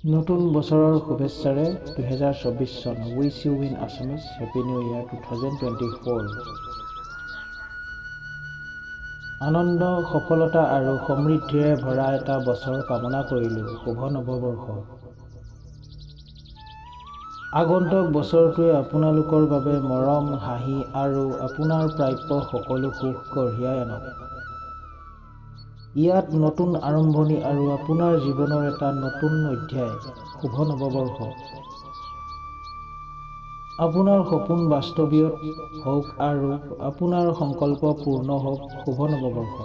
নতুন বছৰৰ শুভেচ্ছাৰে 2024 চন wish you in Assamese happy new year 2024। আনন্দ, সফলতা আৰু সমৃদ্ধিৰে ভৰা এটা বছৰ কামনা কৰিলোঁ। শুভ নৱবৰ্ষ। আগন্তুক বছৰটোৱে আপোনালোকৰ বাবে মৰম, হাঁহি আৰু আপোনাৰ প্ৰাপ্য সকলো সুখ কঢ়িয়াই আনক। ইয়াত নতুন আৰম্ভণি আৰু আপোনাৰ জীৱনৰ এটা নতুন অধ্যায়। শুভ নৱবৰ্ষ। আপোনাৰ সপোন বাস্তৱিত হওক আৰু আপোনাৰ সংকল্প পূৰ্ণ হওক। শুভ নৱবৰ্ষ।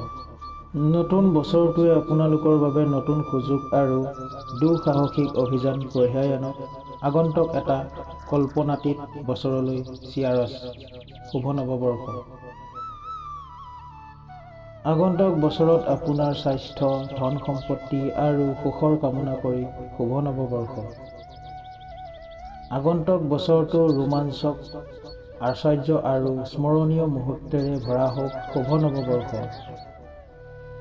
নতুন বছৰটোৱে আপোনালোকৰ বাবে নতুন সুযোগ আৰু দুঃসাহসিক অভিযান কঢ়িয়াই আনক। আগন্তুক এটা কল্পনাতীত বছৰলৈ চিয়াৰছ। শুভ নৱবৰ্ষ। আগন্তুক বছৰত আপোনাৰ স্বাস্থ্য, ধন সম্পত্তি আৰু সুখৰ কামনা কৰি শুভ নৱবৰ্ষ। আগন্তুক বছৰটো ৰোমাঞ্চক, আশ্চৰ্য আৰু স্মৰণীয় মুহূৰ্তেৰে ভৰা হওক। শুভ নৱবৰ্ষ।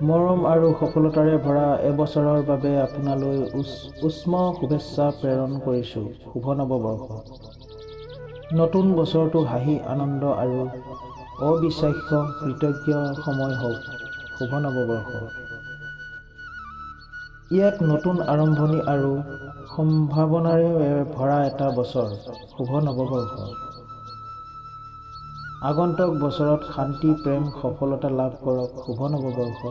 মৰম আৰু সফলতাৰে ভৰা এবছৰৰ বাবে আপোনালৈ উষ্ম শুভেচ্ছা প্ৰেৰণ কৰিছোঁ। শুভ নৱবৰ্ষ। নতুন বছৰটো হাঁহি, আনন্দ আৰু অবিশ্বাস্য কৃতজ্ঞ সময় হওক। শুভ নৱবৰ্ষ। ইয়াত নতুন আৰম্ভণি আৰু সম্ভাৱনাৰে ভৰা এটা বছৰ। শুভ নৱবৰ্ষ। আগন্তুক বছৰত শান্তি, প্ৰেম, সফলতা লাভ কৰক। শুভ নৱবৰ্ষ।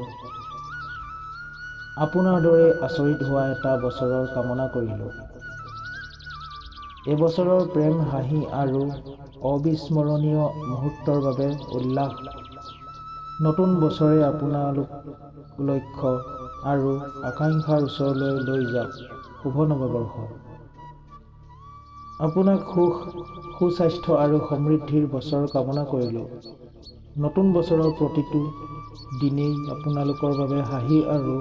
আপোনাৰ দৰে আচৰিত হোৱা এটা বছৰৰ কামনা কৰিলোঁ। এবছৰৰ প্ৰেম, হাঁহি আৰু অবিস্মৰণীয় মুহূৰ্তৰ বাবে উল্লাস। নতুন বছৰে আপোনালোক লক্ষ্য আৰু আকাংক্ষাৰ ওচৰলৈ লৈ যাওক। শুভ নৱবৰ্ষ। আপোনাক সুখ, সুস্বাস্থ্য আৰু সমৃদ্ধিৰ বছৰ কামনা কৰিলোঁ। নতুন বছৰৰ প্ৰতিটো দিনেই আপোনালোকৰ বাবে হাঁহি আৰু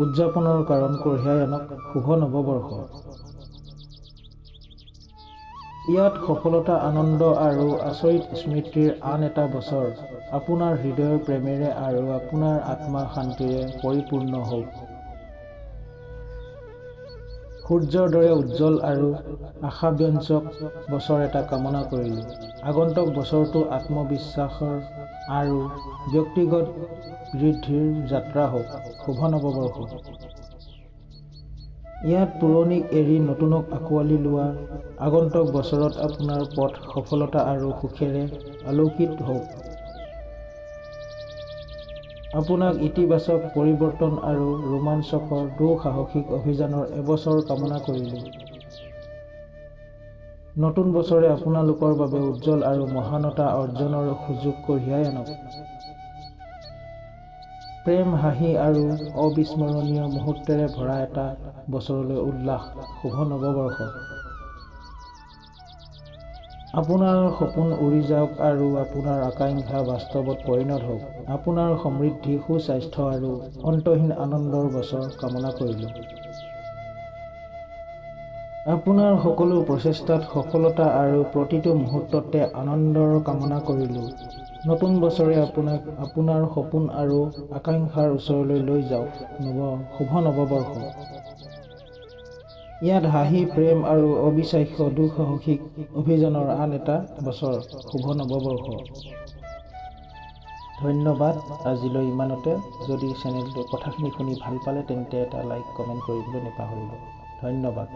উদযাপনৰ কাৰণ কঢ়িয়াই আনক। শুভ নৱবৰ্ষ। ইয়াত সফলতা, আনন্দ আৰু আচৰিত স্মৃতিৰ আন এটা বছৰ আপোনাৰ হৃদয়ৰ প্ৰেমেৰে আৰু আপোনাৰ আত্মা শান্তিৰে পৰিপূৰ্ণ হওক। সূৰ্যৰ দৰে উজ্জ্বল আৰু আশাব্যঞ্জক বছৰ এটা কামনা কৰিলোঁ। আগন্তুক বছৰটো আত্মবিশ্বাসৰ আৰু ব্যক্তিগত বৃদ্ধিৰ যাত্ৰা হওক। শুভ নৱবৰ্ষ। ইয়াত পুৰণিক এৰি নতুনক আঁকোৱালি লোৱা আগন্তুক বছৰত আপোনাৰ পথ সফলতা আৰু সুখেৰে আলোকিত হওক। আপোনাক ইতিবাচক পৰিৱৰ্তন আৰু ৰোমাঞ্চকৰ দুঃসাহসিক অভিযানৰ এবছৰ কামনা কৰিলোঁ। নতুন বছৰে আপোনালোকৰ বাবে উজ্জ্বল আৰু মহানতা অৰ্জনৰ সুযোগ কঢ়িয়াই আনক। প্ৰেম, হাঁহি আৰু অবিস্মৰণীয় মুহূৰ্তেৰে ভৰা এটা বছৰলৈ উল্লাস। শুভ নৱবৰ্ষ। আপোনাৰ সপোন উৰি যাওক আৰু আপোনাৰ আকাংক্ষা বাস্তৱত পৰিণত হওক। আপোনাৰ সমৃদ্ধি, সুস্বাস্থ্য আৰু অন্তহীন আনন্দৰ বছৰ কামনা কৰিলোঁ। আপোনাৰ সকলো প্ৰচেষ্টাত সফলতা আৰু প্ৰতিটো মুহূৰ্ততে আনন্দৰ কামনা কৰিলোঁ। নতুন বছৰে আপোনাক আপোনাৰ সপোন আৰু আকাংক্ষাৰ ওচৰলৈ লৈ যাওক। শুভ নৱবৰ্ষ। ইয়াত হাঁহি, প্ৰেম আৰু অবিশ্বাস্য দুঃসাহসিক অভিযানৰ আন এটা বছৰ। শুভ নৱবৰ্ষ। ধন্যবাদ। আজিলৈ ইমানতে। যদি চেনেলটোৰ কথাখিনি শুনি ভাল পালে তেন্তে এটা লাইক, কমেণ্ট কৰিবলৈ নাপাহৰিব। ধন্যবাদ।